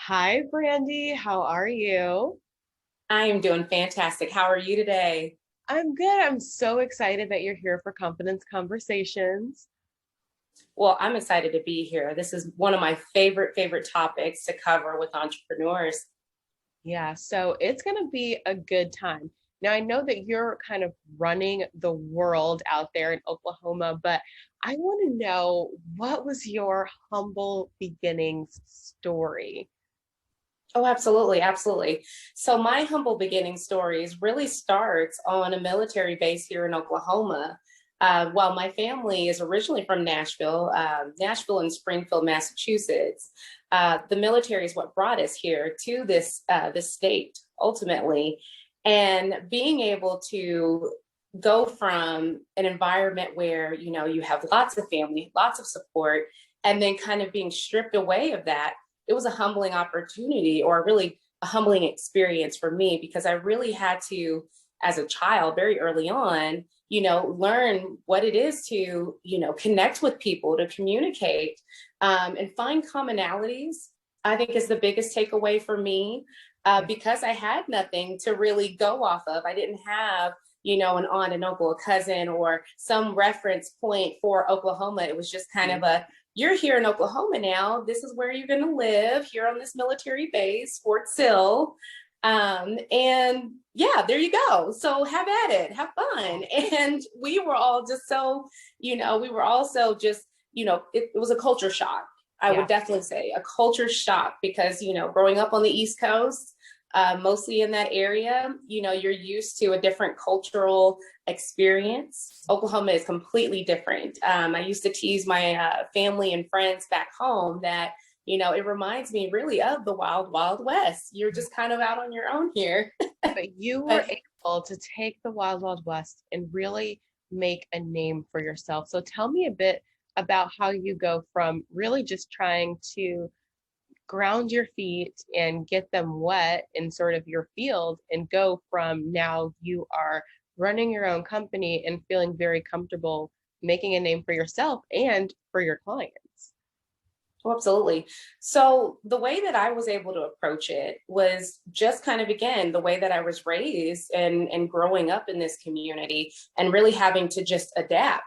Hi, Brandi. How are you? I am doing fantastic. How are you today? I'm good. I'm so excited that you're here for Confidence Conversations. Well, I'm excited to be here. This is one of my favorite topics to cover with entrepreneurs. Yeah, so it's going to be a good time. Now, I know that you're kind of running the world out there in Oklahoma, but I want to know what was your humble beginnings story? Oh, absolutely, absolutely. So my humble beginning stories really starts on a military base here in Oklahoma. While my family is originally from Nashville and Springfield, Massachusetts, the military is what brought us here to this state ultimately, and being able to go from an environment where you have lots of family, lots of support, and then kind of being stripped away of that. It was a humbling opportunity, or really a humbling experience for me, because I really had to, as a child, very early on, learn what it is to, connect with people, to communicate, and find commonalities. I think is the biggest takeaway for me, because I had nothing to really go off of. I didn't have, an aunt, an uncle, a cousin, or some reference point for Oklahoma. It was just kind of a, you're here in Oklahoma now. This is where you're going to live, here on this military base, Fort Sill. And yeah, there you go. So have at it, have fun. And we were all just so, we were also just, it was a culture shock. I Yeah. would definitely say a culture shock because, growing up on the East Coast, mostly in that area, you're used to a different cultural experience. Oklahoma is completely different. I used to tease my family and friends back home that, it reminds me really of the wild, wild West. You're just kind of out on your own here. But you were But able to take the Wild Wild West and really make a name for yourself. So tell me a bit about how you go from really just trying to ground your feet and get them wet in sort of your field and go from now you are running your own company and feeling very comfortable making a name for yourself and for your clients. Oh, absolutely. So the way that I was able to approach it was just kind of, again, the way that I was raised and growing up in this community, and really having to just adapt,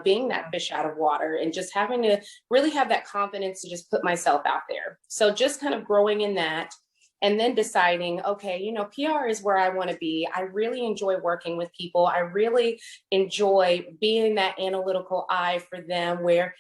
being that fish out of water, and just having to really have that confidence to just put myself out there. So just kind of growing in that, and then deciding, okay, PR is where I want to be. I really enjoy working with people. I really enjoy being that analytical eye for them, where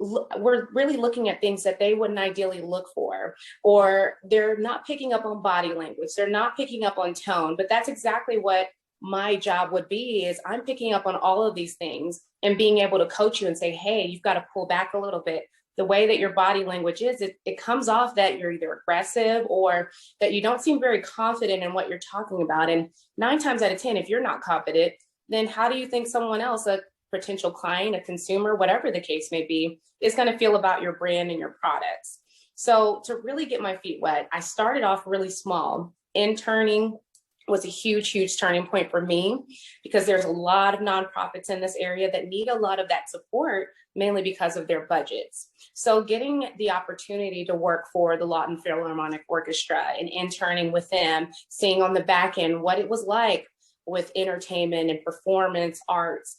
we're really looking at things that they wouldn't ideally look for, or they're not picking up on body language, they're not picking up on tone. But that's exactly what my job would be, is I'm picking up on all of these things and being able to coach you and say, hey, you've got to pull back a little bit. The way that your body language is, it comes off that you're either aggressive or that you don't seem very confident in what you're talking about. And 9 times out of 10, if you're not confident, then how do you think someone else, a potential client, a consumer, whatever the case may be, is going to feel about your brand and your products? So to really get my feet wet, I started off really small. Interning was a huge turning point for me, because there's a lot of nonprofits in this area that need a lot of that support, mainly because of their budgets. So getting the opportunity to work for the Lawton Philharmonic Orchestra and interning with them, seeing on the back end what it was like with entertainment and performance arts,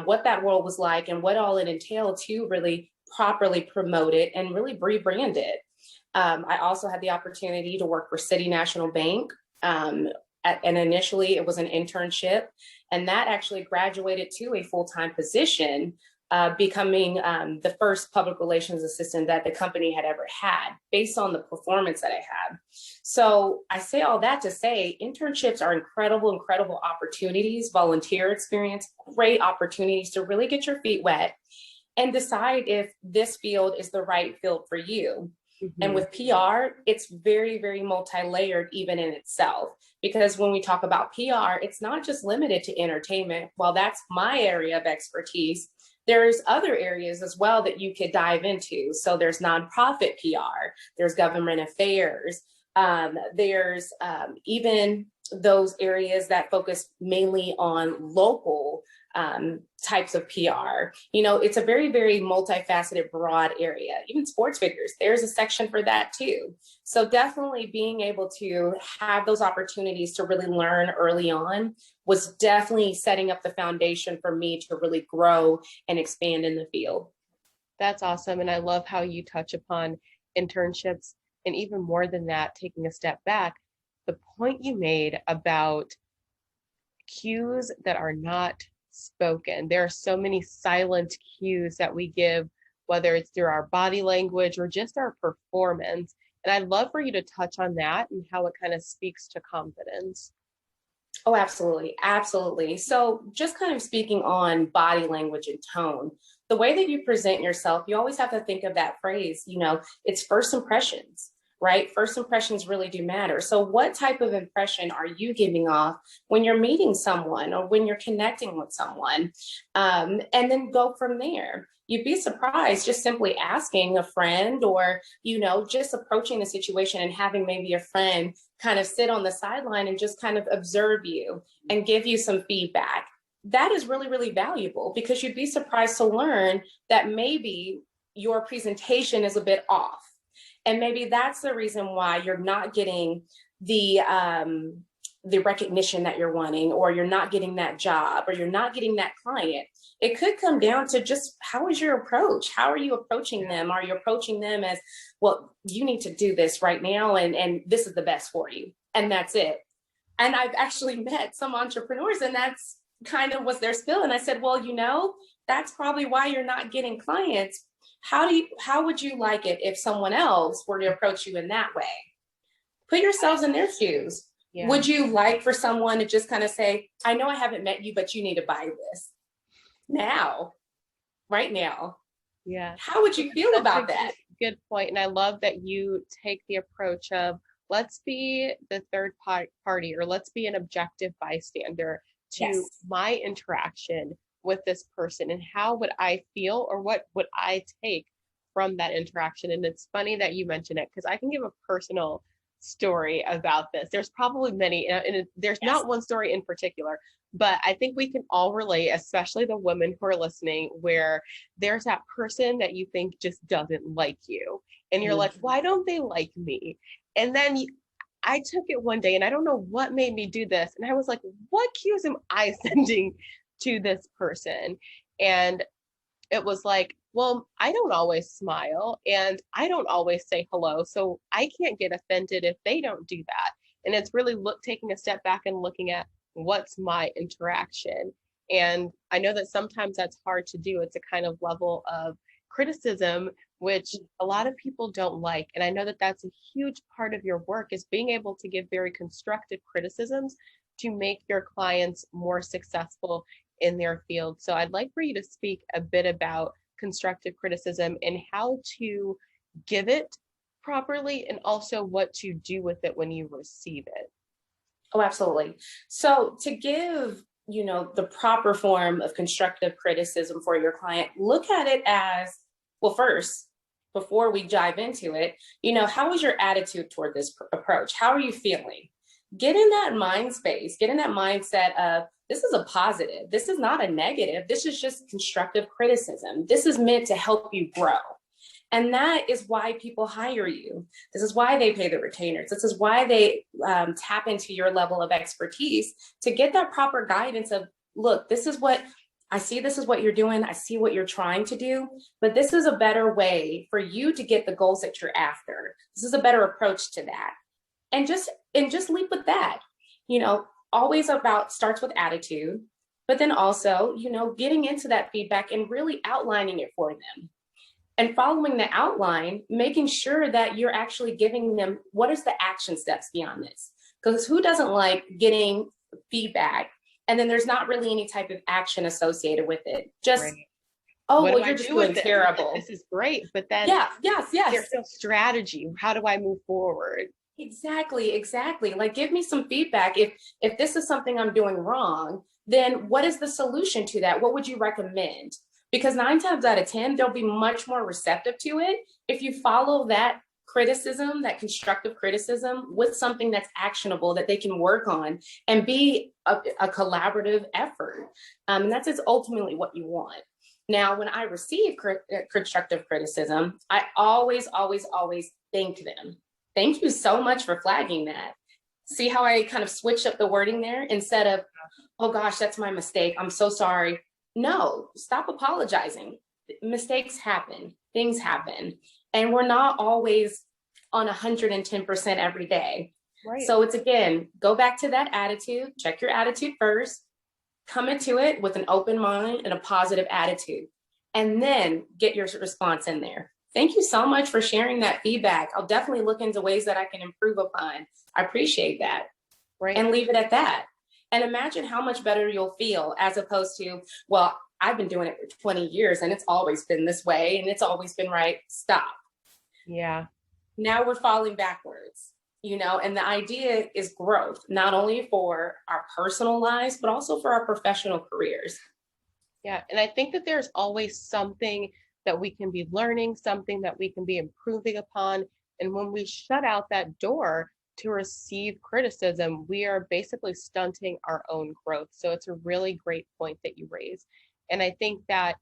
what that world was like and what all it entailed to really properly promote it and really rebrand it. I also had the opportunity to work for City National Bank. And initially it was an internship, and that actually graduated to a full-time position, becoming the first public relations assistant that the company had ever had, based on the performance that I had. So I say all that to say internships are incredible opportunities, volunteer experience, great opportunities to really get your feet wet and decide if this field is the right field for you. And Mhm. with PR, it's very multi-layered even in itself, because when we talk about PR, it's not just limited to entertainment. While that's my area of expertise, there's other areas as well that you could dive into. So there's nonprofit PR, there's government affairs, There's even those areas that focus mainly on local types of PR. You know, it's a very, very multifaceted, broad area. Even sports figures, there's a section for that too. So definitely being able to have those opportunities to really learn early on was definitely setting up the foundation for me to really grow and expand in the field. That's awesome. And I love how you touch upon internships, and even more than that, taking a step back, the point you made about cues that are not spoken. There are so many silent cues that we give, whether it's through our body language or just our performance. And I'd love for you to touch on that and how it kind of speaks to confidence. Oh, absolutely. Absolutely. So just kind of speaking on body language and tone, the way that you present yourself, you always have to think of that phrase, you know, it's first impressions, right? First impressions really do matter. So what type of impression are you giving off when you're meeting someone or when you're connecting with someone? And then go from there. You'd be surprised just simply asking a friend or, you know, just approaching the situation and having maybe a friend kind of sit on the sideline and just kind of observe you and give you some feedback. That is really, really valuable because you'd be surprised to learn that maybe your presentation is a bit off. And maybe that's the reason why you're not getting the recognition that you're wanting, or you're not getting that job, or you're not getting that client. It could come down to just how is your approach? How are you approaching them? Are you approaching them as, well, you need to do this right now, and this is the best for you, and that's it. And I've actually met some entrepreneurs, and that's kind of was their spill. And I said, well, you know, that's probably why you're not getting clients. How would you like it if someone else were to approach you in that way? Put yourselves in their shoes. Yeah. Would you like for someone to just kind of say, I know I haven't met you, but you need to buy this now, right now? Yeah. How would you feel about that? Good point. And I love that you take the approach of, let's be the third party, or let's be an objective bystander to my interaction with this person, and how would I feel, or what would I take from that interaction. And it's funny that you mention it, because I can give a personal story about this. There's probably many, and there's not one story in particular, but I think we can all relate, especially the women who are listening, where there's that person that you think just doesn't like you, and you're like, why don't they like me? And then I took it one day, and I don't know what made me do this, and I was like, what cues am I sending to this person? And it was like, well, I don't always smile, and I don't always say hello, so I can't get offended if they don't do that. And it's really taking a step back and looking at, what's my interaction. And I know that sometimes that's hard to do. It's a kind of level of criticism which a lot of people don't like. And I know that that's a huge part of your work, is being able to give very constructive criticisms to make your clients more successful in their field. So I'd like for you to speak a bit about constructive criticism and how to give it properly, and also what to do with it when you receive it. Oh, absolutely. So to give, the proper form of constructive criticism for your client, look at it as, well, first, before we dive into it, how is your attitude toward this approach? How are you feeling? Get in that mind space, get in that mindset of, this is a positive. This is not a negative. This is just constructive criticism. This is meant to help you grow. And that is why people hire you. This is why they pay the retainers. This is why they tap into your level of expertise to get that proper guidance of, look, this is what I see. This is what you're doing. I see what you're trying to do, but this is a better way for you to get the goals that you're after. This is a better approach to that. And just leap with that. Always starts with attitude, but then also, getting into that feedback and really outlining it for them. And following the outline, making sure that you're actually giving them, what is the action steps beyond this? Because who doesn't like getting feedback and then there's not really any type of action associated with it? Just, right. Oh, what well, you're just doing terrible. This is great, but then yes. There's no strategy. How do I move forward? Exactly. Like, give me some feedback. If this is something I'm doing wrong, then what is the solution to that? What would you recommend? Because 9 times out of 10, they'll be much more receptive to it if you follow that criticism, that constructive criticism, with something that's actionable that they can work on and be a collaborative effort. And that's ultimately what you want. Now, when I receive constructive criticism, I always, always, always thank them. Thank you so much for flagging that. See how I kind of switched up the wording there? Instead of, oh gosh, that's my mistake, I'm so sorry. No, stop apologizing. Mistakes happen, things happen, and we're not always on 110% every day. Right. So it's, again, go back to that attitude, check your attitude first, come into it with an open mind and a positive attitude, and then get your response in there. Thank you so much for sharing that feedback. I'll definitely look into ways that I can improve upon. I appreciate that. Right. And leave it at that. And imagine how much better you'll feel, as opposed to, well, I've been doing it for 20 years and it's always been this way and it's always been right. Stop. Yeah. Now we're falling backwards, and the idea is growth, not only for our personal lives, but also for our professional careers. Yeah. And I think that there's always something that we can be learning, something that we can be improving upon. And when we shut out that door to receive criticism, we are basically stunting our own growth. So it's a really great point that you raise. And I think that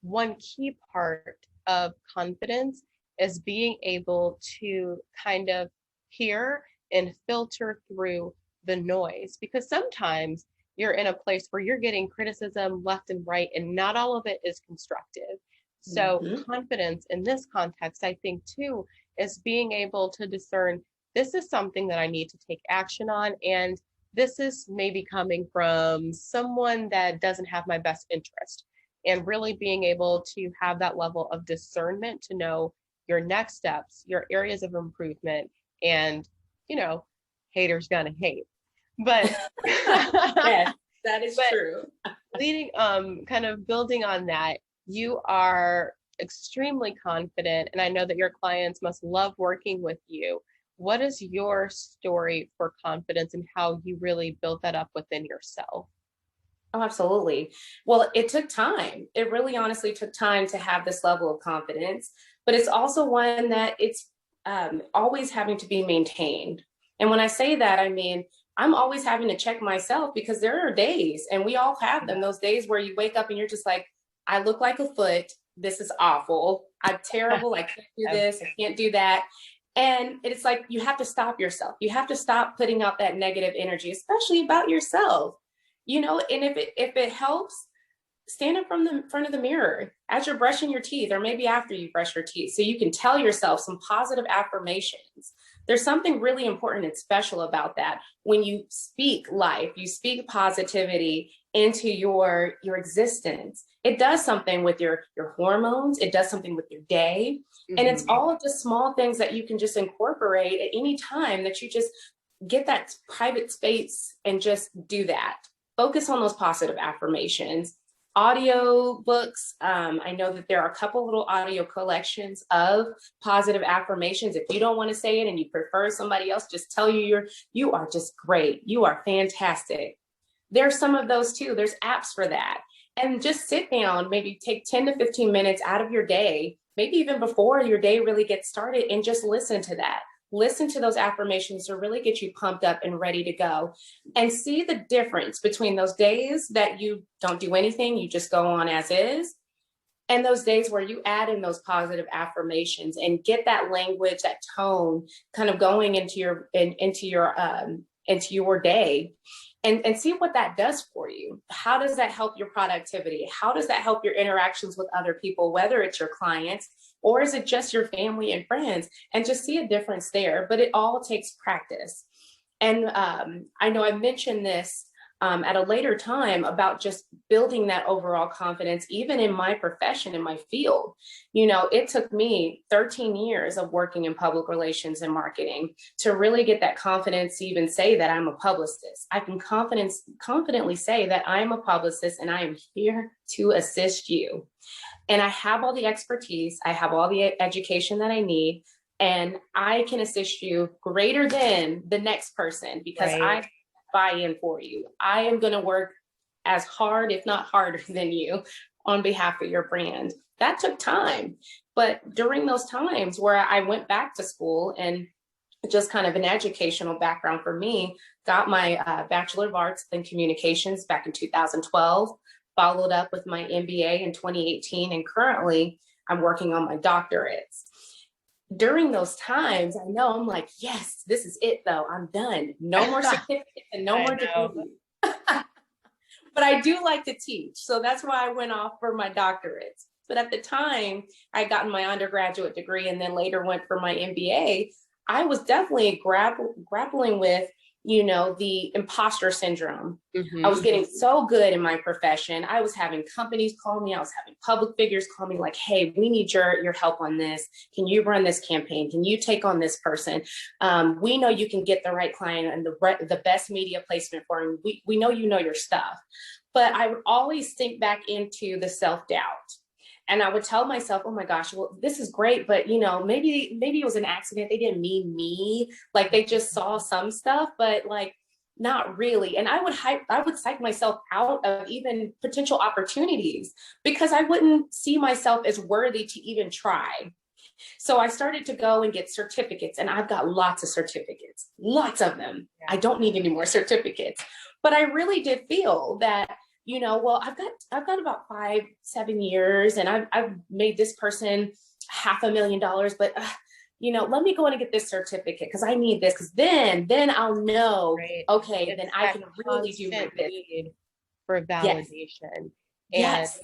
one key part of confidence is being able to kind of hear and filter through the noise, because sometimes you're in a place where you're getting criticism left and right, and not all of it is constructive. So confidence in this context, I think too, is being able to discern, this is something that I need to take action on, and this is maybe coming from someone that doesn't have my best interest, and really being able to have that level of discernment to know your next steps, your areas of improvement, and, haters gonna hate. But yes, that is true. Leading, kind of building on that, you are extremely confident, and I know that your clients must love working with you. What is your story for confidence and how you really built that up within yourself? Oh, absolutely. Well, it took time. It really honestly took time to have this level of confidence, but it's also one that it's always having to be maintained. And when I say that, I mean, I'm always having to check myself, because there are days, and we all have them, those days where you wake up and you're just like, I look like a foot. This is awful. I'm terrible. I can't do this. I can't do that. And it's like, you have to stop yourself. You have to stop putting out that negative energy, especially about yourself, and if it helps, stand in front of the mirror as you're brushing your teeth, or maybe after you brush your teeth, so you can tell yourself some positive affirmations. There's something really important and special about that. When you speak life, you speak positivity into your existence, it does something with your hormones. It does something with your day. And it's all of the small things that you can just incorporate at any time, that you just get that private space and just do that. Focus on those positive affirmations. Audio books. I know that there are a couple little audio collections of positive affirmations. If you don't want to say it and you prefer somebody else just tell you are just great, you are fantastic, there's some of those too. There's apps for that. And just sit down, maybe take 10 to 15 minutes out of your day, maybe even before your day really gets started, and just listen to that. Listen to those affirmations to really get you pumped up and ready to go, and see the difference between those days that you don't do anything, you just go on as is, and those days where you add in those positive affirmations and get that language, that tone kind of going into your day, and see what that does for you. How does that help your productivity? How does that help your interactions with other people, whether it's your clients or is it just your family and friends? And just see a difference there. But it all takes practice. And I know I mentioned this at a later time about just building that overall confidence, even in my profession, in my field. It took me 13 years of working in public relations and marketing to really get that confidence to even say that I'm a publicist. I can confidently say that I'm a publicist and I am here to assist you. And I have all the expertise, I have all the education that I need, and I can assist you greater than the next person, because I buy in for you. I am going to work as hard, if not harder than you, on behalf of your brand. That took time. But during those times where I went back to school, and just kind of an educational background for me, got my Bachelor of Arts in Communications back in 2012, followed up with my MBA in 2018, and currently I'm working on my doctorates. During those times, I know I'm like, yes, this is it though. I'm done. No more certificates and no more degrees. But I do like to teach. So that's why I went off for my doctorates. But at the time, I got my undergraduate degree and then later went for my MBA. I was definitely grappling with, the imposter syndrome. I was getting so good in my profession. I was having companies call me. I was having public figures call me like, hey, we need your help on this. Can you run this campaign? Can you take on this person? We know you can get the right client and the best media placement for him. We know you know your stuff. But I would always think back into the self-doubt. And I would tell myself, oh my gosh, well, this is great, but maybe it was an accident. They didn't mean me. Like they just saw some stuff, but like not really. And I would psych myself out of even potential opportunities because I wouldn't see myself as worthy to even try. So I started to go and get certificates, and I've got lots of certificates, lots of them. I don't need any more certificates, but I really did feel that well, I've got about 5-7 years, and I've made this person $500,000, but let me go in and get this certificate because I need this, because then I'll know, right. Okay, it's then I can really do this. Need for validation. Yes.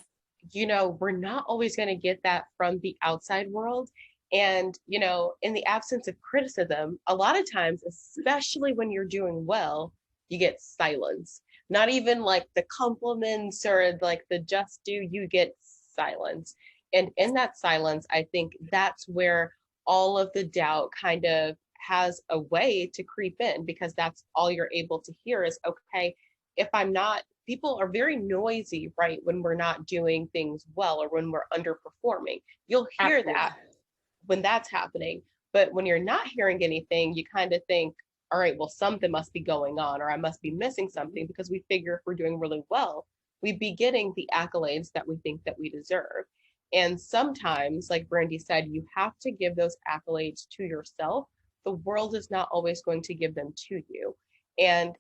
And we're not always going to get that from the outside world. And in the absence of criticism, a lot of times, especially when you're doing well, you get silence. Not even like the compliments or like the just do, you get silence. And in that silence, I think that's where all of the doubt kind of has a way to creep in, because that's all you're able to hear is, okay, if I'm not, people are very noisy, right? When we're not doing things well or when we're underperforming, you'll hear that when that's happening. But when you're not hearing anything, you kind of think, all right, well, something must be going on, or I must be missing something, because we figure if we're doing really well, we'd be getting the accolades that we think that we deserve. And sometimes, like Brandi said, you have to give those accolades to yourself. The world is not always going to give them to you. And,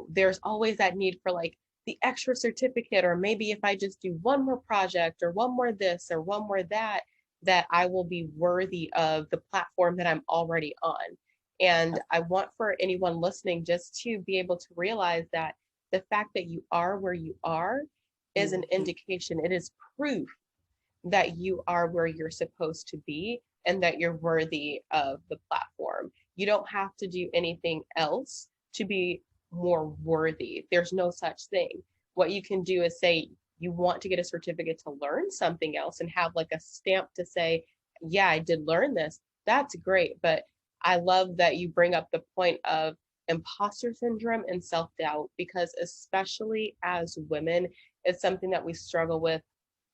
there's always that need for like the extra certificate, or maybe if I just do one more project or one more this or one more that I will be worthy of the platform that I'm already on. And I want for anyone listening just to be able to realize that the fact that you are where you are is an indication. It is proof that you are where you're supposed to be and that you're worthy of the platform. You don't have to do anything else to be more worthy. There's no such thing. What you can do is say you want to get a certificate to learn something else and have like a stamp to say, yeah, I did learn this. That's great. But I love that you bring up the point of imposter syndrome and self-doubt, because especially as women, it's something that we struggle with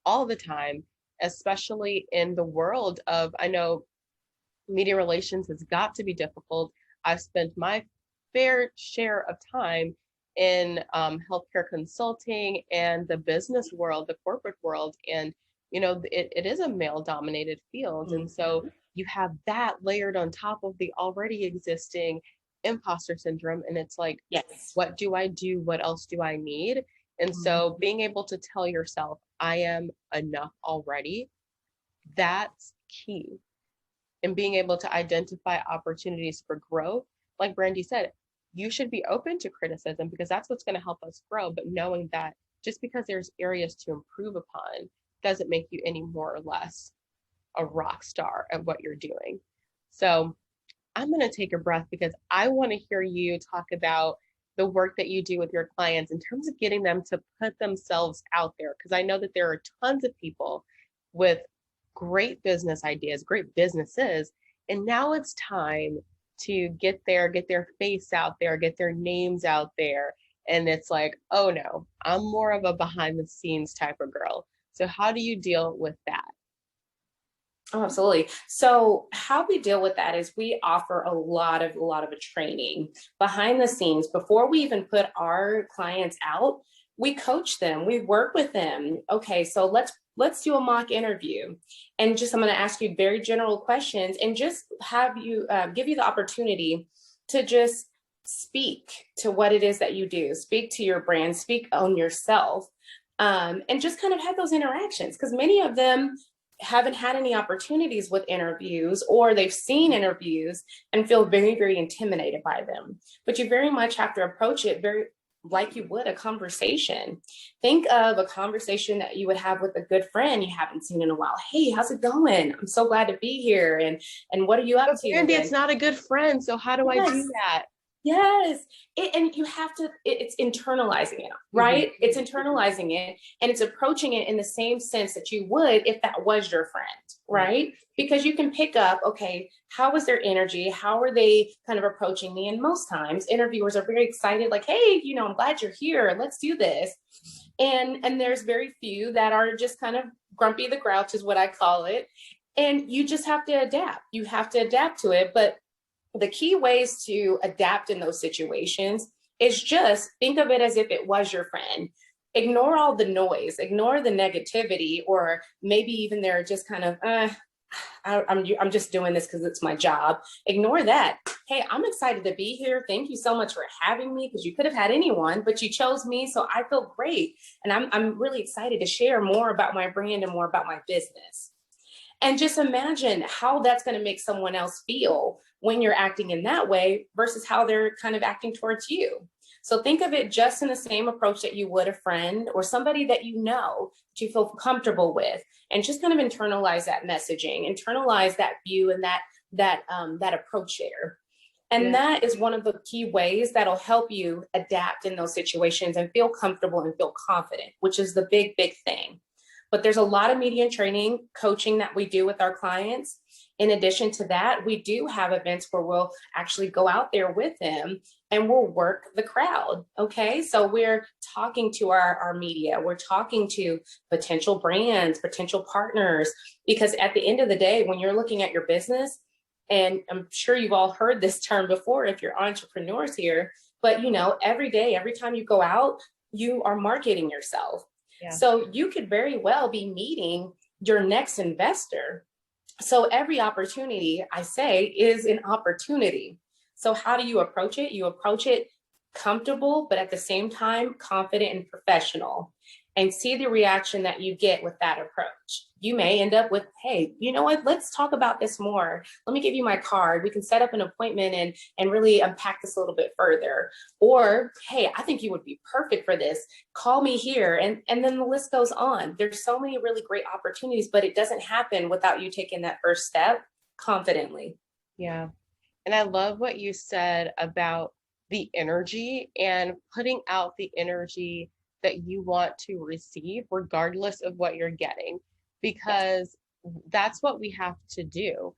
all the time, especially in the world of, I know media relations has got to be difficult. I've spent my fair share of time in healthcare consulting and the business world, the corporate world, and it is a male dominated field. And so you have that layered on top of the already existing imposter syndrome. And it's like, yes, what do I do? What else do I need? And so being able to tell yourself, I am enough already, that's key. And being able to identify opportunities for growth, like Brandi said, you should be open to criticism because that's what's going to help us grow. But knowing that just because there's areas to improve upon doesn't make you any more or less a rock star at what you're doing. So I'm going to take a breath because I want to hear you talk about the work that you do with your clients in terms of getting them to put themselves out there. Because I know that there are tons of people with great business ideas, great businesses, and now it's time to get their face out there, get their names out there. And it's like, oh no, I'm more of a behind the scenes type of girl. So how do you deal with that? Oh, absolutely. So how we deal with that is we offer a lot of a training behind the scenes before we even put our clients out. We coach them, we work with them. Okay, so let's let's do a mock interview. And just, I'm going to ask you very general questions and just have you give you the opportunity to just speak to what it is that you do, speak to your brand, speak on yourself, and just kind of have those interactions, because many of them haven't had any opportunities with interviews, or they've seen interviews and feel very, very intimidated by them. But you very much have to approach it very like you would a conversation. Think of a conversation that you would have with a good friend you haven't seen in a while. Hey, how's it going? I'm so glad to be here. And what are you up to? Brandi, it's not a good friend. So how do I do that? Yes. And you have to, it's internalizing it, right? Mm-hmm. It's internalizing it, and it's approaching it in the same sense that you would if that was your friend, right? Because you can pick up, okay, how was their energy? How are they kind of approaching me? And most times interviewers are very excited, like, hey, I'm glad you're here. Let's do this. And there's very few that are just kind of grumpy the grouch is what I call it. And you just have to adapt. You have to adapt to it. But the key ways to adapt in those situations is just think of it as if it was your friend. Ignore all the noise, ignore the negativity, or maybe even they're just kind of, I'm just doing this because it's my job. Ignore that. Hey, I'm excited to be here. Thank you so much for having me, because you could have had anyone, but you chose me. So I feel great. And I'm really excited to share more about my brand and more about my business. And just imagine how that's going to make someone else feel when you're acting in that way versus how they're kind of acting towards you. So think of it just in the same approach that you would a friend or somebody that that you feel comfortable with, and just kind of internalize that messaging, internalize that view and that approach there. And that is one of the key ways that'll help you adapt in those situations and feel comfortable and feel confident, which is the big, big thing. But there's a lot of media training, coaching that we do with our clients. In addition to that, we do have events where we'll actually go out there with them and we'll work the crowd. Okay. So we're talking to our media, we're talking to potential brands, potential partners, because at the end of the day, when you're looking at your business, and I'm sure you've all heard this term before if you're entrepreneurs here, but every day, every time you go out, you are marketing yourself. Yeah. So you could very well be meeting your next investor. So every opportunity, I say, is an opportunity. So how do you approach it? You approach it comfortable, but at the same time, confident and professional, and see the reaction that you get with that approach. You may end up with, hey, you know what? Let's talk about this more. Let me give you my card. We can set up an appointment and really unpack this a little bit further. Or, hey, I think you would be perfect for this. Call me here. And then the list goes on. There's so many really great opportunities, but it doesn't happen without you taking that first step confidently. Yeah. And I love what you said about the energy and putting out the energy that you want to receive, regardless of what you're getting, because that's what we have to do.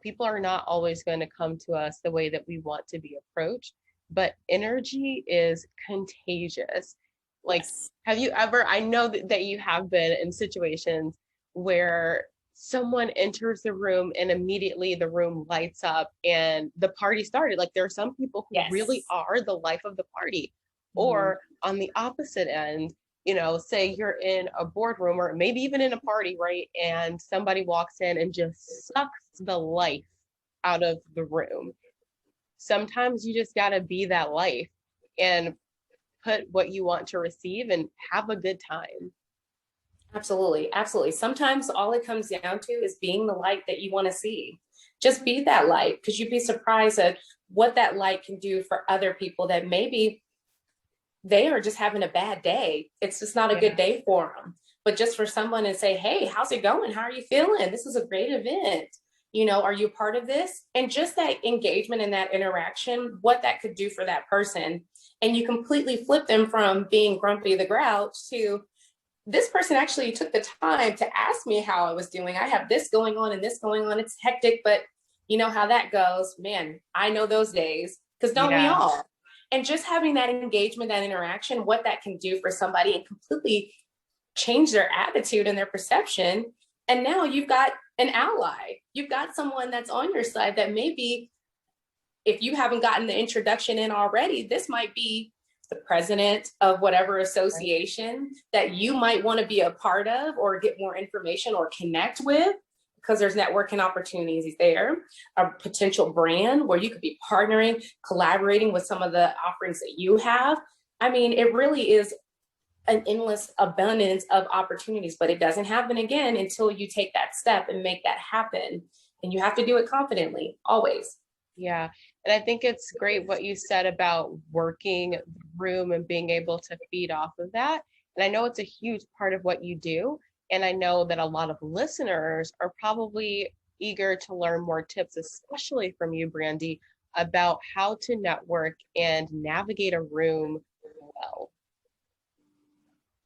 People are not always going to come to us the way that we want to be approached, but energy is contagious. Like, have you ever, I know that you have been in situations where someone enters the room and immediately the room lights up and the party started. Like, there are some people who really are the life of the party. Or on the opposite end, say you're in a boardroom or maybe even in a party, right? And somebody walks in and just sucks the life out of the room. Sometimes you just got to be that life and put what you want to receive and have a good time. Absolutely. Absolutely. Sometimes all it comes down to is being the light that you want to see. Just be that light, because you'd be surprised at what that light can do for other people that maybe they are just having a bad day. It's just not a good day for them. But just for someone to say, hey, how's it going? How are you feeling? This is a great event. Are you a part of this? And just that engagement and that interaction, what that could do for that person. And you completely flip them from being grumpy the grouch to, this person actually took the time to ask me how I was doing. I have this going on and this going on. It's hectic, but you know how that goes. Man, I know those days, because don't we all? And just having that engagement, that interaction, what that can do for somebody and completely change their attitude and their perception. And now you've got an ally. You've got someone that's on your side that maybe, if you haven't gotten the introduction in already, this might be the president of whatever association that you might want to be a part of or get more information or connect with, because there's networking opportunities there. A potential brand where you could be partnering, collaborating with some of the offerings that you have. I mean, it really is an endless abundance of opportunities, but it doesn't happen again until you take that step and make that happen. And you have to do it confidently, always. Yeah. And I think it's great what you said about working the room and being able to feed off of that. And I know it's a huge part of what you do. And I know that a lot of listeners are probably eager to learn more tips, especially from you, Brandi, about how to network and navigate a room well.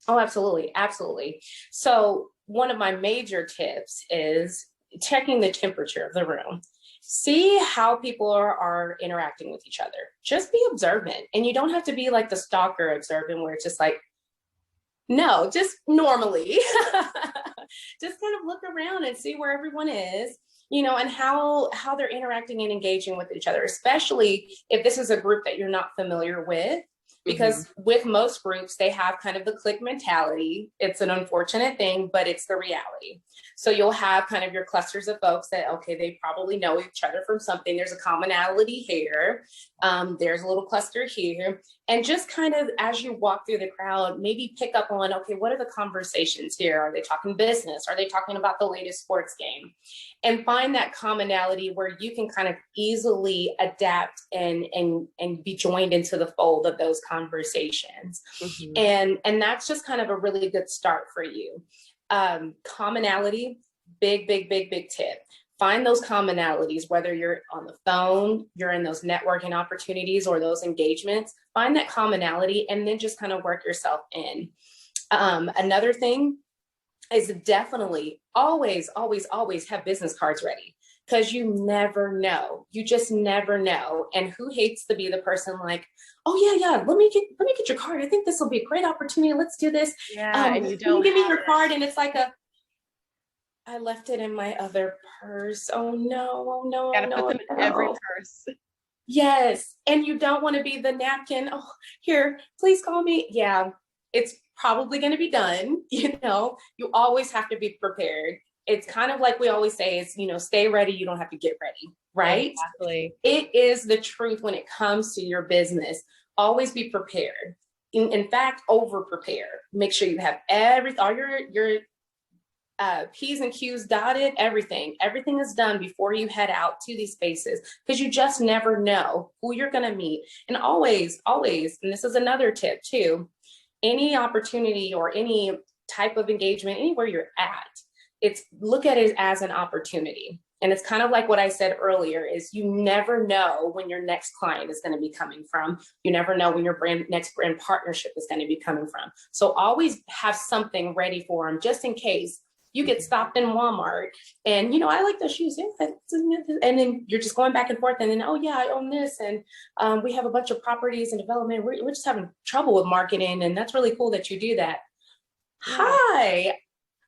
Oh, absolutely. Absolutely. So one of my major tips is checking the temperature of the room. See how people are interacting with each other. Just be observant. And you don't have to be like the stalker observant where it's just like, no, just normally. Just kind of look around and see where everyone is, you know, and how they're interacting and engaging with each other, especially if this is a group that you're not familiar with. Because with most groups, they have kind of the clique mentality. It's an unfortunate thing, but it's the reality. So you'll have kind of your clusters of folks that, okay, they probably know each other from something. There's a commonality here. There's a little cluster here. And just kind of as you walk through the crowd, maybe pick up on, okay, what are the conversations here? Are they talking business? Are they talking about the latest sports game? And find that commonality where you can kind of easily adapt and be joined into the fold of those conversations. And that's just kind of a really good start for you. Commonality, big tip. Find those commonalities, whether you're on the phone, you're in those networking opportunities or those engagements, find that commonality and then just kind of work yourself in. Another thing is definitely always have business cards ready, because you never know. You just never know. And who hates to be the person like, oh yeah, let me get your card. I think this will be a great opportunity. Let's do this. Yeah, and you don't give me your card, and it's like I left it in my other purse. Oh no. Gotta put them in every purse. Yes. And you don't want to be the napkin. Oh, here, please call me. Yeah, it's probably going to be done. You know, you always have to be prepared. It's kind of like we always say is, you know, stay ready. You don't have to get ready, right? Exactly. It is the truth when it comes to your business. Always be prepared. In fact, over prepare. Make sure you have all your P's and Q's dotted, everything is done before you head out to these spaces, because you just never know who you're going to meet. And always, and this is another tip too, any opportunity or any type of engagement, anywhere you're at, look at it as an opportunity. And it's kind of like what I said earlier is you never know when your next client is going to be coming from. You never know when your next brand partnership is going to be coming from. So always have something ready for them, just in case you get stopped in Walmart and, you know, I like those shoes. Yeah, and then you're just going back and forth. And then, oh yeah, I own this. And we have a bunch of properties and development. We're just having trouble with marketing. And that's really cool that you do that. Yeah. Hi,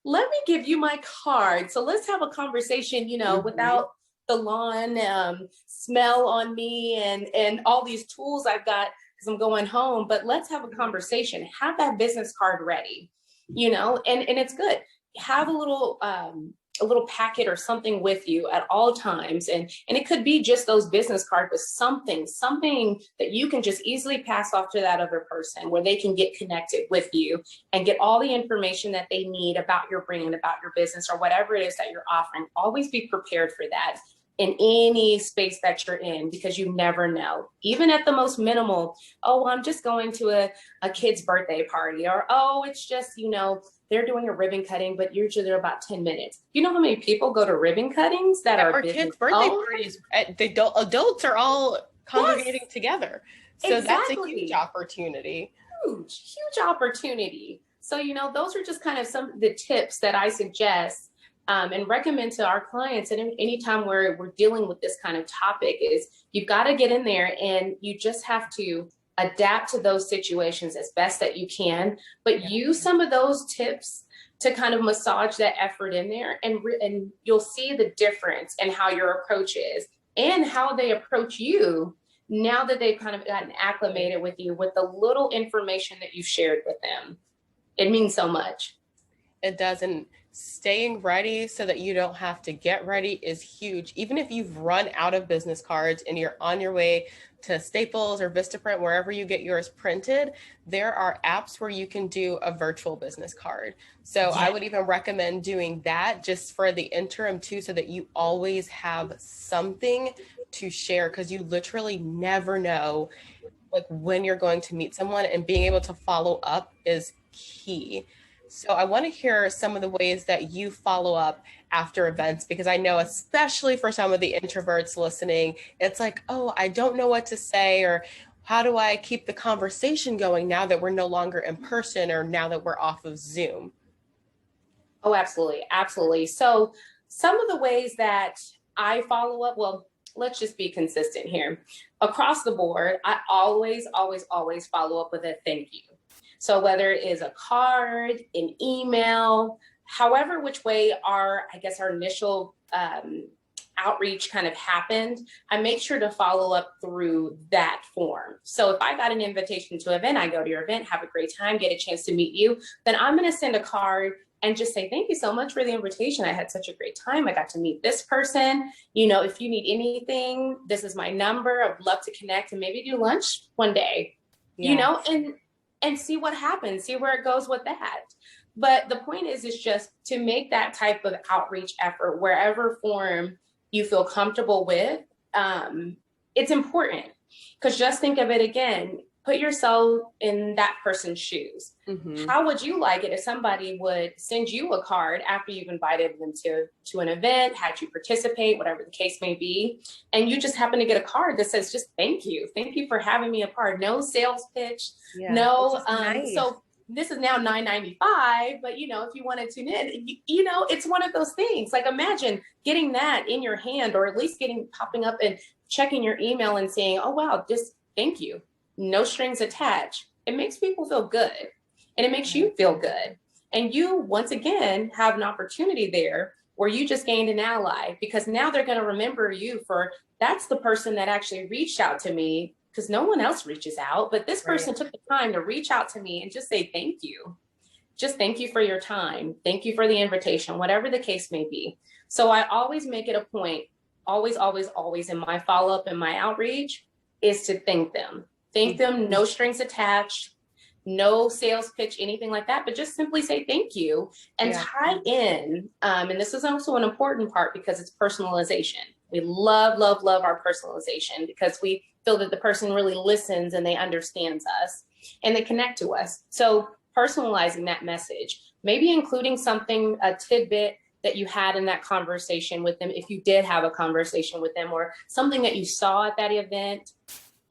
let me give you my card. So let's have a conversation, you know, without the lawn smell on me and all these tools I've got because I'm going home. But let's have a conversation. Have that business card ready, you know, and it's good. Have a little packet or something with you at all times. And it could be just those business cards, but something that you can just easily pass off to that other person where they can get connected with you and get all the information that they need about your brand, about your business, or whatever it is that you're offering. Always be prepared for that in any space that you're in, because you never know. Even at the most minimal, oh, I'm just going to a kid's birthday party, or, oh, it's just, you know, they're doing a ribbon cutting, but usually they're about 10 minutes. You know how many people go to ribbon cuttings that are kids' birthday parties? Adults are all congregating together. So exactly. That's a huge opportunity. Huge opportunity. So, you know, those are just kind of some of the tips that I suggest and recommend to our clients. And anytime we're dealing with this kind of topic is you've got to get in there and you just have to adapt to those situations as best that you can, but use some of those tips to kind of massage that effort in there, and you'll see the difference in how your approach is and how they approach you now that they've kind of gotten acclimated with you, with the little information that you shared with them, it means so much. It does. And staying ready so that you don't have to get ready is huge. Even if you've run out of business cards and you're on your way to Staples or Vistaprint, wherever you get yours printed, there are apps where you can do a virtual business card. So I would even recommend doing that just for the interim too, so that you always have something to share, because you literally never know like when you're going to meet someone, and being able to follow up is key. So I want to hear some of the ways that you follow up after events, because I know, especially for some of the introverts listening, it's like, oh, I don't know what to say, or how do I keep the conversation going now that we're no longer in person, or now that we're off of Zoom? Oh, absolutely. Absolutely. So some of the ways that I follow up, well, let's just be consistent here. Across the board, I always, always, always follow up with a thank you. So whether it is a card, an email, however, which way our initial outreach kind of happened, I make sure to follow up through that form. So if I got an invitation to an event, I go to your event, have a great time, get a chance to meet you, then I'm going to send a card and just say, thank you so much for the invitation. I had such a great time. I got to meet this person. You know, if you need anything, this is my number. I'd love to connect and maybe do lunch one day, you know, and see what happens, see where it goes with that. But the point is just to make that type of outreach effort, wherever form you feel comfortable with. It's important, because just think of it again, put yourself in that person's shoes. Mm-hmm. How would you like it if somebody would send you a card after you've invited them to an event, had you participate, whatever the case may be, and you just happen to get a card that says just thank you for having me a part, no sales pitch, no nice. So this is now $9.95, but you know, if you want to tune in, you know, it's one of those things. Like, imagine getting that in your hand, or at least popping up and checking your email and saying, oh wow, just thank you, no strings attached. It makes people feel good, and it makes you feel good. And you, once again, have an opportunity there where you just gained an ally, because now they're going to remember you for, that's the person that actually reached out to me, because no one else reaches out, but this person took the time to reach out to me and just say, thank you. Just thank you for your time. Thank you for the invitation, whatever the case may be. So I always make it a point, always, always, always in my follow-up and my outreach, is to thank them. Thank them, no strings attached, no sales pitch, anything like that, but just simply say thank you and tie in. And this is also an important part, because it's personalization. We love, love, love our personalization, because we feel that the person really listens and they understands us and they connect to us. So personalizing that message, maybe including something, a tidbit that you had in that conversation with them, if you did have a conversation with them, or something that you saw at that event,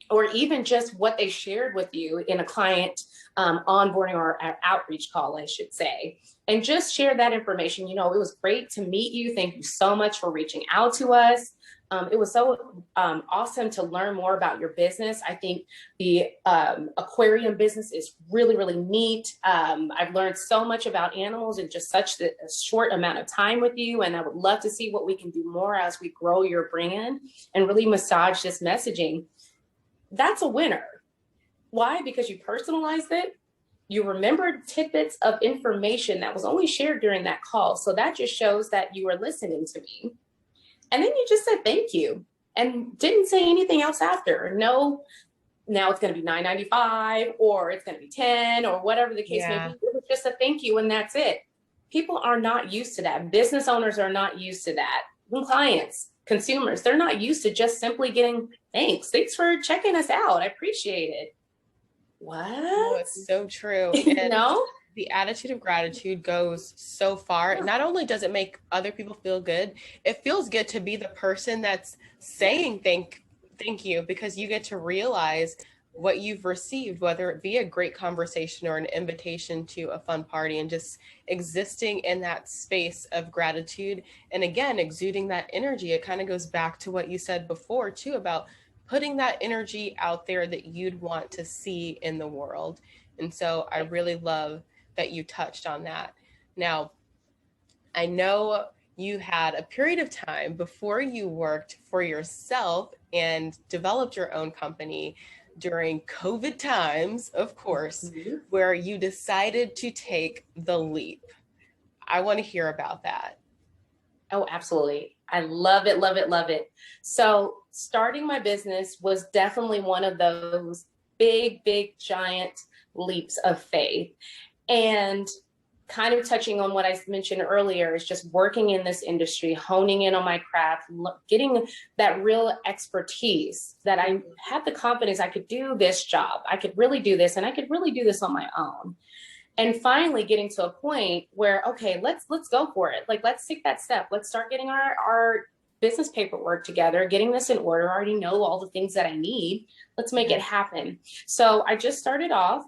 or even just what they shared with you in a client onboarding or outreach call, I should say, and just share that information. You know, it was great to meet you. Thank you so much for reaching out to us. It was so awesome to learn more about your business. I think the aquarium business is really, really neat. I've learned so much about animals in just such a short amount of time with you. And I would love to see what we can do more as we grow your brand and really massage this messaging. That's a winner. Why? Because you personalized it. You remembered tidbits of information that was only shared during that call. So that just shows that you were listening to me. And then you just said thank you and didn't say anything else after. No, now it's going to be $9.95 or it's going to be $10 or whatever the case may be. It was just a thank you and that's it. People are not used to that. Business owners are not used to that. Clients, consumers, they're not used to just simply getting thanks. Thanks for checking us out. I appreciate it. What? Oh, it's so true. And no? The attitude of gratitude goes so far. Not only does it make other people feel good, it feels good to be the person that's saying thank you, because you get to realize what you've received, whether it be a great conversation or an invitation to a fun party, and just existing in that space of gratitude. And again, exuding that energy. It kind of goes back to what you said before too, about putting that energy out there that you'd want to see in the world. And so I really love that you touched on that. Now, I know you had a period of time before you worked for yourself and developed your own company during COVID times, of course, Mhm. where you decided to take the leap. I want to hear about that. Oh, absolutely. I love it, love it, love it. So, starting my business was definitely one of those big, big, giant leaps of faith. And kind of touching on what I mentioned earlier is just working in this industry, honing in on my craft, getting that real expertise that I had the confidence I could do this job. I could really do this, and I could really do this on my own. And finally getting to a point where, okay, let's go for it. Like, let's take that step. Let's start getting our business paperwork together, getting this in order. I already know all the things that I need. Let's make it happen. So I just started off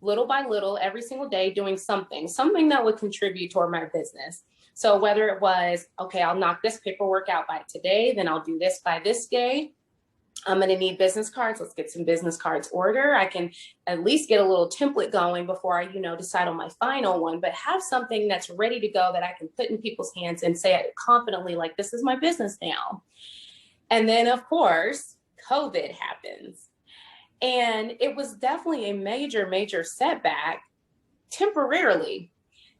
little by little, every single day, doing something that would contribute toward my business. So whether it was, okay, I'll knock this paperwork out by today, then I'll do this by this day. I'm going to need business cards. Let's get some business cards order. I can at least get a little template going before I, decide on my final one, but have something that's ready to go that I can put in people's hands and say it confidently, like, this is my business now. And then, of course, COVID happens. And it was definitely a major, major setback temporarily.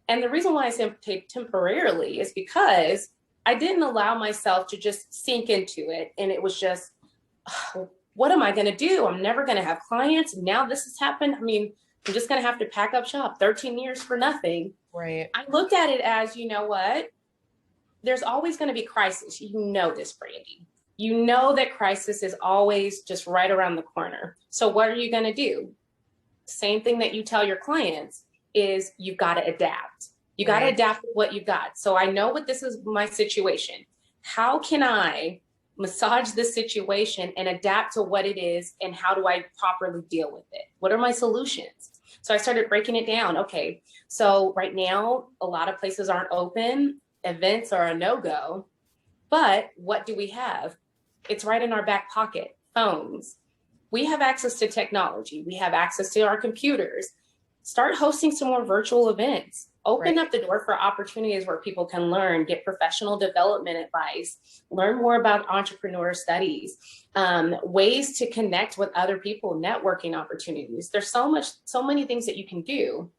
And the reason why I say temporarily is because I didn't allow myself to just sink into it. And it was just, oh, what am I going to do? I'm never going to have clients. Now this has happened. I mean, I'm just going to have to pack up shop. 13 years for nothing. Right. I looked at it as, you know what? There's always going to be crisis. You know this, Brandi. You know that crisis is always just right around the corner. So what are you going to do? Same thing that you tell your clients is you've got to adapt. You got to adapt with what you got. So I know what this is my situation. How can I massage this situation and adapt to what it is, and how do I properly deal with it? What are my solutions? So I started breaking it down. Okay, so right now, a lot of places aren't open. Events are a no-go. But what do we have? It's right in our back pocket, phones. We have access to technology. We have access to our computers. Start hosting some more virtual events. Open up the door for opportunities where people can learn, get professional development advice, learn more about entrepreneur studies, ways to connect with other people, networking opportunities. There's so many things that you can do.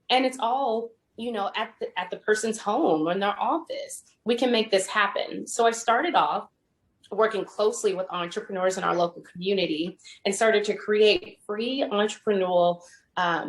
And it's all, at the person's home or in their office. We can make this happen. So I started off working closely with entrepreneurs in our local community and started to create free entrepreneurial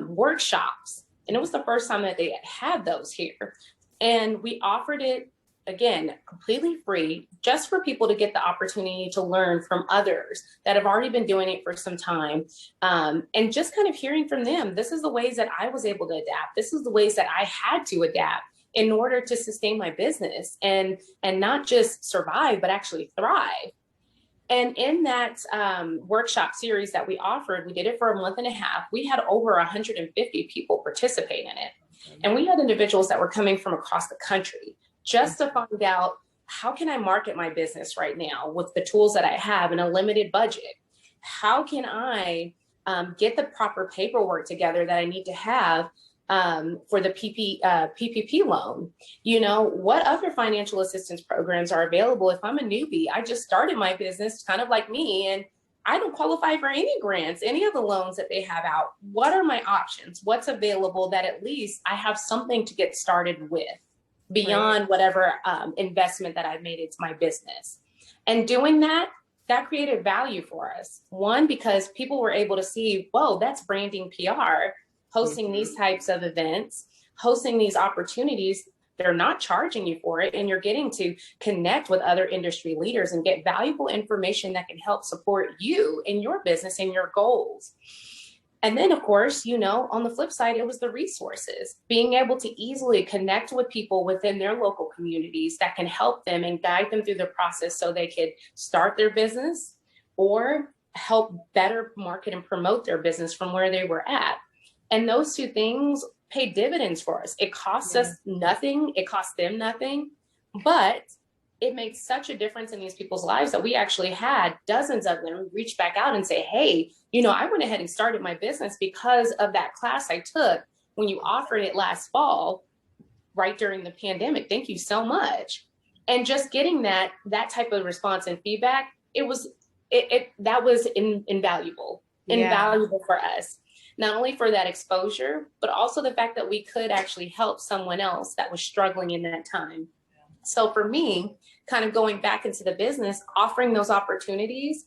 workshops. And it was the first time that they had those here. And we offered it, again, completely free, just for people to get the opportunity to learn from others that have already been doing it for some time. And just kind of hearing from them, this is the ways that I was able to adapt. This is the ways that I had to adapt in order to sustain my business and not just survive, but actually thrive. And in that workshop series that we offered, we did it for a month and a half. We had over 150 people participate in it. And we had individuals that were coming from across the country just to find out, how can I market my business right now with the tools that I have in a limited budget? How can I get the proper paperwork together that I need to have for the PPP loan? What other financial assistance programs are available if I'm a newbie? I just started my business, kind of like me, and I don't qualify for any grants, any of the loans that they have out. What are my options? What's available that at least I have something to get started with beyond whatever investment that I've made into my business? And doing that created value for us. One, because people were able to see, whoa, that's Brandinc PR hosting these types of events, hosting these opportunities. They're not charging you for it, and you're getting to connect with other industry leaders and get valuable information that can help support you in your business and your goals. And then, of course, on the flip side, it was the resources, being able to easily connect with people within their local communities that can help them and guide them through the process so they could start their business or help better market and promote their business from where they were at. And those two things pay dividends for us. It costs us nothing. It costs them nothing, but it made such a difference in these people's lives that we actually had dozens of them reach back out and say, hey, I went ahead and started my business because of that class I took when you offered it last fall, right during the pandemic. Thank you so much. And just getting that type of response and feedback, that was invaluable, Yeah. invaluable for us. Not only for that exposure, but also the fact that we could actually help someone else that was struggling in that time. So for me, kind of going back into the business, offering those opportunities,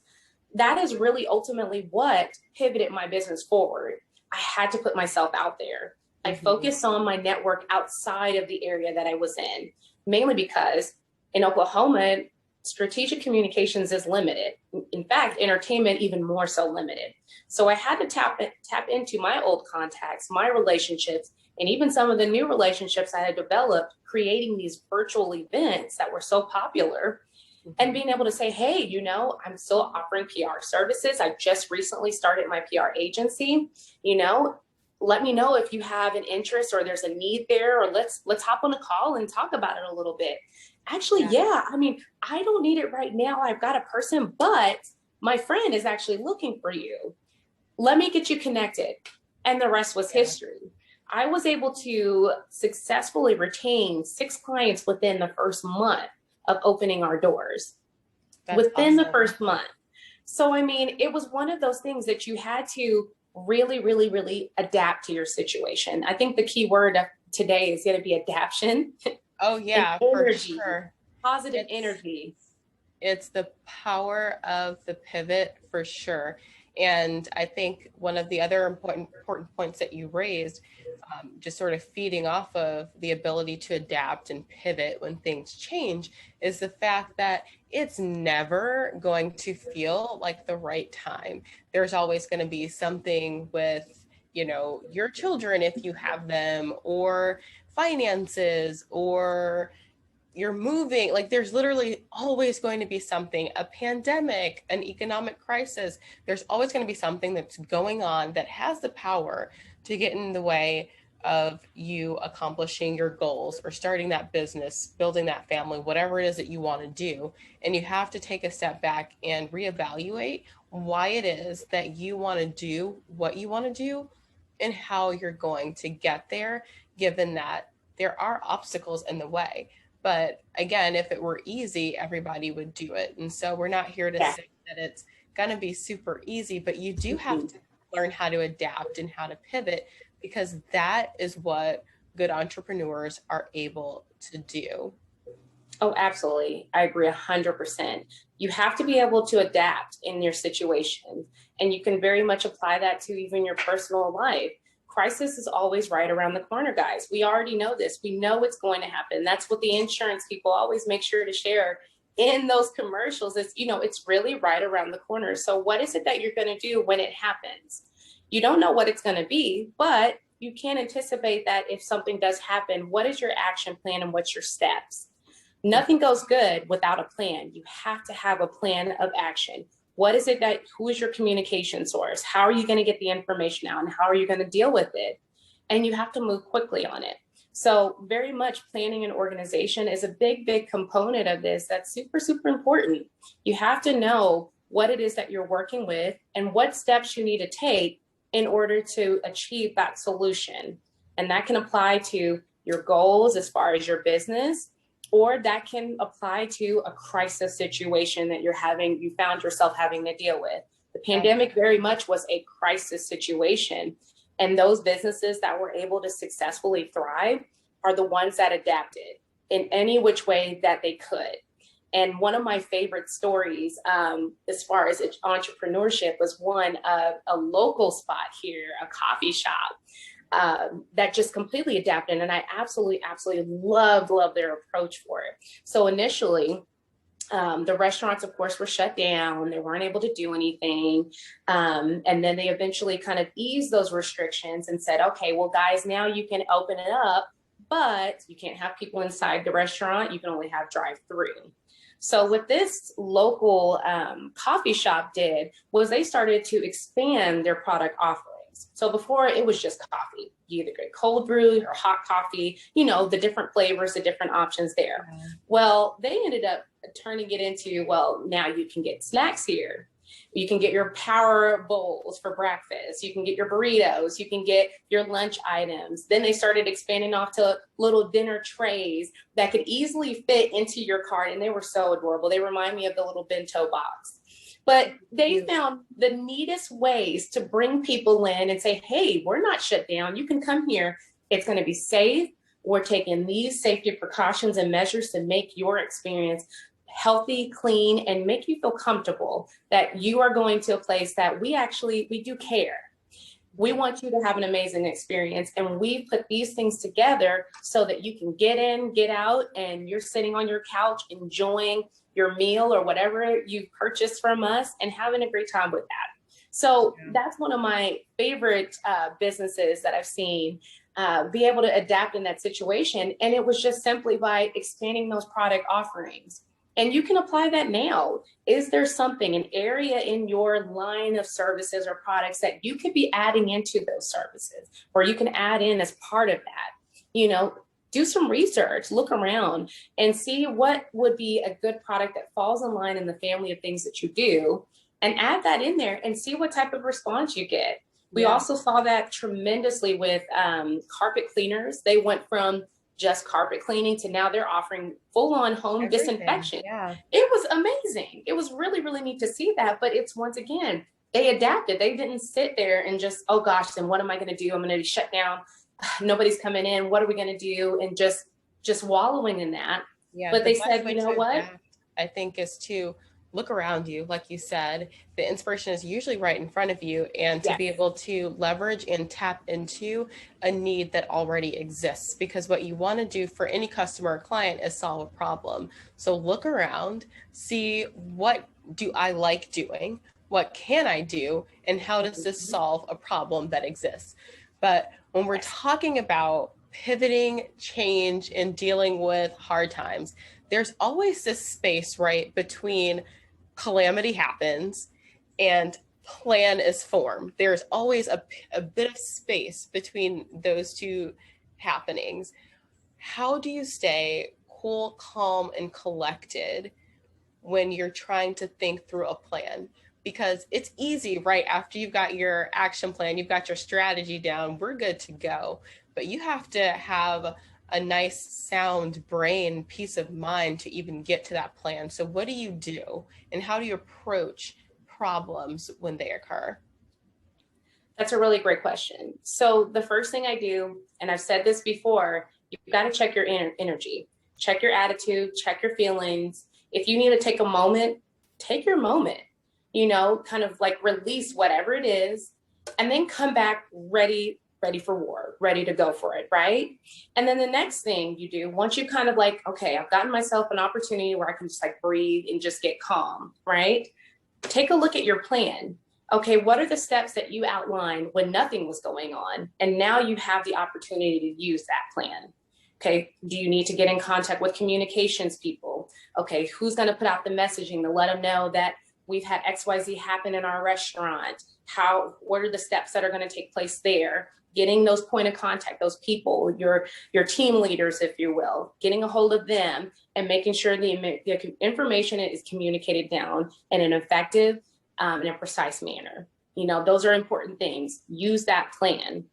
that is really ultimately what pivoted my business forward. I had to put myself out there. I focused on my network outside of the area that I was in, mainly because in Oklahoma, strategic communications is limited. In fact, entertainment even more so limited. So I had to tap into my old contacts, my relationships, and even some of the new relationships I had developed, creating these virtual events that were so popular, and being able to say, hey, you know, I'm still offering PR services. I just recently started my PR agency. You know, let me know if you have an interest or there's a need there, or let's hop on a call and talk about it a little bit. Actually, yeah, I mean, I don't need it right now. I've got a person, but my friend is actually looking for you. Let me get you connected. And the rest was history. I was able to successfully retain 6 clients within the first month of opening our doors. That's within awesome. The first month. So, I mean, it was one of those things that you had to really, really, really adapt to your situation. I think the key word of today is going to be adaptation. Oh yeah, for sure. Positive energy. It's the power of the pivot for sure. And I think one of the other important points that you raised, just sort of feeding off of the ability to adapt and pivot when things change, is the fact that it's never going to feel like the right time. There's always going to be something with, you know, your children, if you have them, or finances, or you're moving. Like, there's literally always going to be something, a pandemic, an economic crisis. There's always going to be something that's going on that has the power to get in the way of you accomplishing your goals or starting that business, building that family, whatever it is that you want to do. And you have to take a step back and reevaluate why it is that you want to do what you want to do and how you're going to get there, given that there are obstacles in the way. But again, if it were easy, everybody would do it. And so we're not here to say that it's going to be super easy, but you do have to learn how to adapt and how to pivot, because that is what good entrepreneurs are able to do. Oh, absolutely. I agree 100%. You have to be able to adapt in your situation, and you can very much apply that to even your personal life. Crisis is always right around the corner, guys. We already know this. We know it's going to happen. That's what the insurance people always make sure to share in those commercials. Is, you know, it's really right around the corner. So what is it that you're going to do when it happens? You don't know what it's going to be, but you can anticipate that if something does happen, what is your action plan and what's your steps? Nothing goes good without a plan. You have to have a plan of action. What is it that, who is your communication source? How are you going to get the information out, and how are you going to deal with it? And you have to move quickly on it. So very much planning and organization is a big, big component of this. That's super, super important. You have to know what it is that you're working with and what steps you need to take in order to achieve that solution. And that can apply to your goals as far as your business, or that can apply to a crisis situation that you found yourself having to deal with. The pandemic very much was a crisis situation. And those businesses that were able to successfully thrive are the ones that adapted in any which way that they could. And one of my favorite stories, as far as entrepreneurship, was one of a local spot here, a coffee shop, that just completely adapted. And I absolutely loved their approach for it. So initially, the restaurants, of course, were shut down. They weren't able to do anything. And then they eventually kind of eased those restrictions and said, okay, well, guys, now you can open it up, but you can't have people inside the restaurant. You can only have drive-through. So what this local coffee shop did was they started to expand their product offerings. So before, it was just coffee. You either get cold brew or hot coffee, you know, the different flavors, the different options there. Well, they ended up turning it into, well, now you can get snacks here. You can get your power bowls for breakfast. You can get your burritos. You can get your lunch items. Then they started expanding off to little dinner trays that could easily fit into your cart. And they were so adorable. They remind me of the little bento box. But they found the neatest ways to bring people in and say, hey, we're not shut down. You can come here. It's going to be safe. We're taking these safety precautions and measures to make your experience healthy, clean, and make you feel comfortable that you are going to a place that we do care. We want you to have an amazing experience. And we put these things together so that you can get in, get out, and you're sitting on your couch enjoying your meal or whatever you purchased from us and having a great time with that. So that's one of my favorite businesses that I've seen be able to adapt in that situation. And it was just simply by expanding those product offerings. And you can apply that now. Is there something, an area in your line of services or products that you could be adding into those services, or you can add in as part of that? Do some research, look around and see what would be a good product that falls in line in the family of things that you do, and add that in there and see what type of response you get. We also saw that tremendously with carpet cleaners. They went from just carpet cleaning to now they're offering full-on home disinfection. It was amazing. It was really, really neat to see that. But it's, once again, they adapted. They didn't sit there and just, oh gosh, then what am I going to do? I'm going to be shut down. Nobody's coming in. What are we going to do? And just wallowing in that. But they said, you know what? I think is to look around you, like you said. The inspiration is usually right in front of you, and to be able to leverage and tap into a need that already exists, because what you want to do for any customer or client is solve a problem. So look around, see, what do I like doing? What can I do? And how does this solve a problem that exists? But when we're talking about pivoting, change, and dealing with hard times, there's always this space, right, between calamity happens and plan is formed. There's always a bit of space between those two happenings. How do you stay cool, calm, and collected when you're trying to think through a plan? Because it's easy, right? After you've got your action plan, you've got your strategy down, we're good to go. But you have to have a nice sound brain, peace of mind to even get to that plan. So what do you do, and how do you approach problems when they occur? That's a really great question. So the first thing I do, and I've said this before, you've got to check your energy, check your attitude, check your feelings. If you need to take a moment, take your moment, kind of like release whatever it is, and then come back ready for war, ready to go for it, right? And then the next thing you do, once you kind of like, okay, I've gotten myself an opportunity where I can just like breathe and just get calm, right? Take a look at your plan. Okay, what are the steps that you outlined when nothing was going on? And now you have the opportunity to use that plan. Okay, do you need to get in contact with communications people? Okay, who's going to put out the messaging to let them know that we've had XYZ happen in our restaurant? What are the steps that are going to take place there? Getting those point of contact, those people, your team leaders, if you will, getting a hold of them and making sure the information is communicated down in an effective and a precise manner. Those are important things. Use that plan.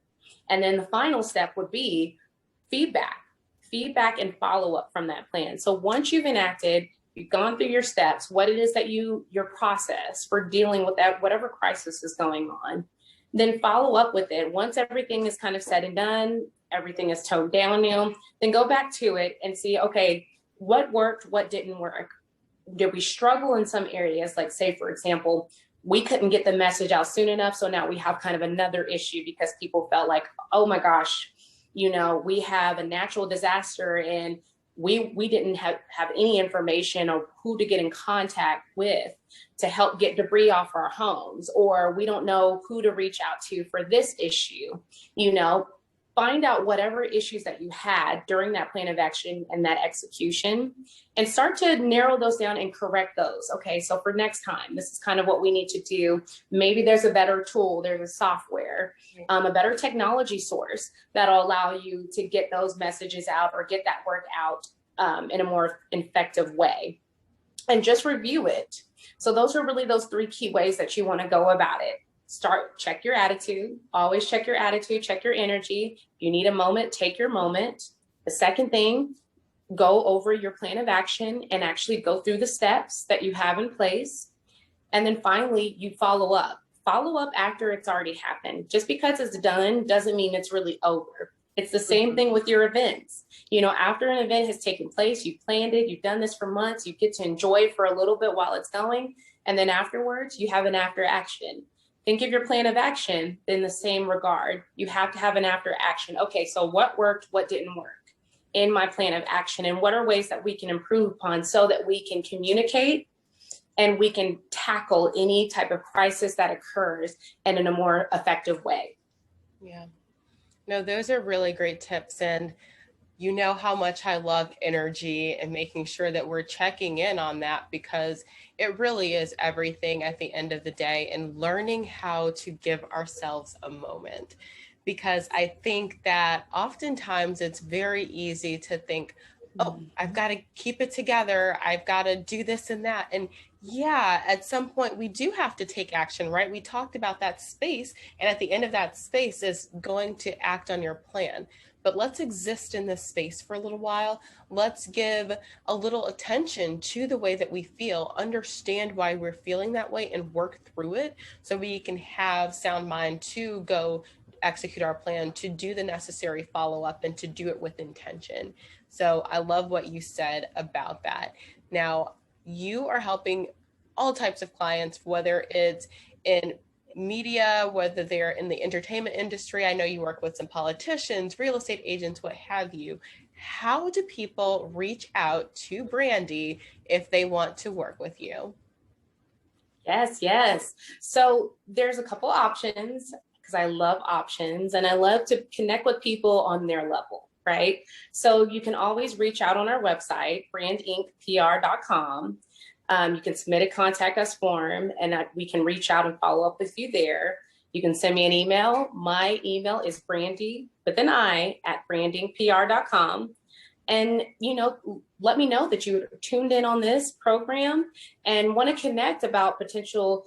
And then the final step would be feedback and follow up from that plan. So once you've enacted, you've gone through your steps, what it is that your process for dealing with that, whatever crisis is going on, then follow up with it. Once everything is kind of said and done, everything is toned down now, then go back to it and see, okay, what worked, what didn't work? Did we struggle in some areas? Like, say, for example, we couldn't get the message out soon enough. So now we have kind of another issue because people felt like, oh my gosh, we have a natural disaster and we didn't have any information on who to get in contact with to help get debris off our homes, or we don't know who to reach out to for this issue. Find out whatever issues that you had during that plan of action and that execution, and start to narrow those down and correct those. Okay, so for next time, this is kind of what we need to do. Maybe there's a better tool, there's a software, a better technology source that'll allow you to get those messages out or get that work out in a more effective way. And just review it. So those are really those three key ways that you want to go about it. Check your attitude, always check your attitude, check your energy. If you need a moment, take your moment. The second thing, go over your plan of action and actually go through the steps that you have in place. And then finally, you follow up. Follow up after it's already happened. Just because it's done doesn't mean it's really over. It's the same thing with your events. You know, after an event has taken place, you've planned it, you've done this for months, you get to enjoy it for a little bit while it's going. And then afterwards, you have an after action. Think of your plan of action in the same regard. You have to have an after action. Okay, so what worked, what didn't work in my plan of action? And what are ways that we can improve upon so that we can communicate and we can tackle any type of crisis that occurs and in a more effective way? Yeah. No, those are really great tips. And you know how much I love energy and making sure that we're checking in on that, because it really is everything at the end of the day, and learning how to give ourselves a moment. Because I think that oftentimes it's very easy to think, oh, I've got to keep it together. I've got to do this and that. And yeah, at some point we do have to take action, right? We talked about that space, and at the end of that space is going to act on your plan. But let's exist in this space for a little while. Let's give a little attention to the way that we feel, understand why we're feeling that way, and work through it so we can have sound mind to go execute our plan, to do the necessary follow-up, and to do it with intention. So I love what you said about that. Now, you are helping all types of clients, whether it's in media, whether they're in the entertainment industry. I know you work with some politicians, real estate agents, what have you. How do people reach out to Brandi if they want to work with you? Yes, yes. So there's a couple options, because I love options and I love to connect with people on their level, right? So you can always reach out on our website, brandincpr.com. You can submit a contact us form, and we can reach out and follow up with you there. You can send me an email. My email is Brandi with an I at brandincpr.com. And, you know, let me know that you tuned in on this program and want to connect about potential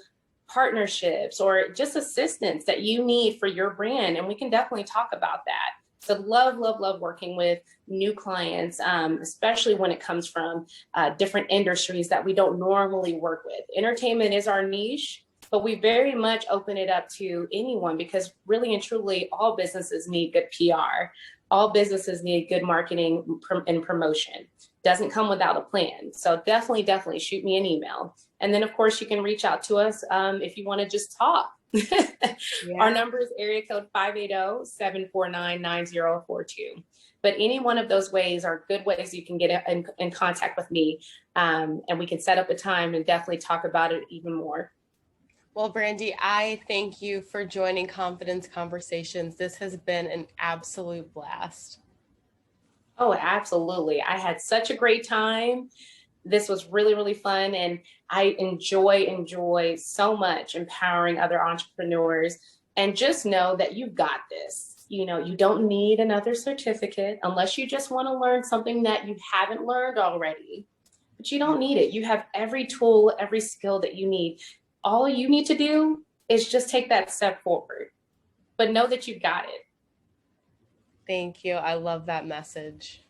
partnerships or just assistance that you need for your brand. And we can definitely talk about that. So love, love, love working with new clients, especially when it comes from different industries that we don't normally work with. Entertainment is our niche, but we very much open it up to anyone, because really and truly all businesses need good PR. All businesses need good marketing and promotion. Doesn't come without a plan. So definitely, definitely shoot me an email. And then of course you can reach out to us if you want to just talk. Yeah. Our number is area code 580-749-9042. But any one of those ways are good ways you can get in contact with me, and we can set up a time and definitely talk about it even more. Well, Brandi, I thank you for joining Confidence Conversations. This has been an absolute blast. Oh, absolutely. I had such a great time. This was really, really fun. And I enjoy so much empowering other entrepreneurs. And just know that you got this. You know, you don't need another certificate unless you just want to learn something that you haven't learned already. But you don't need it. You have every tool, every skill that you need. All you need to do is just take that step forward. But know that you got it. Thank you. I love that message.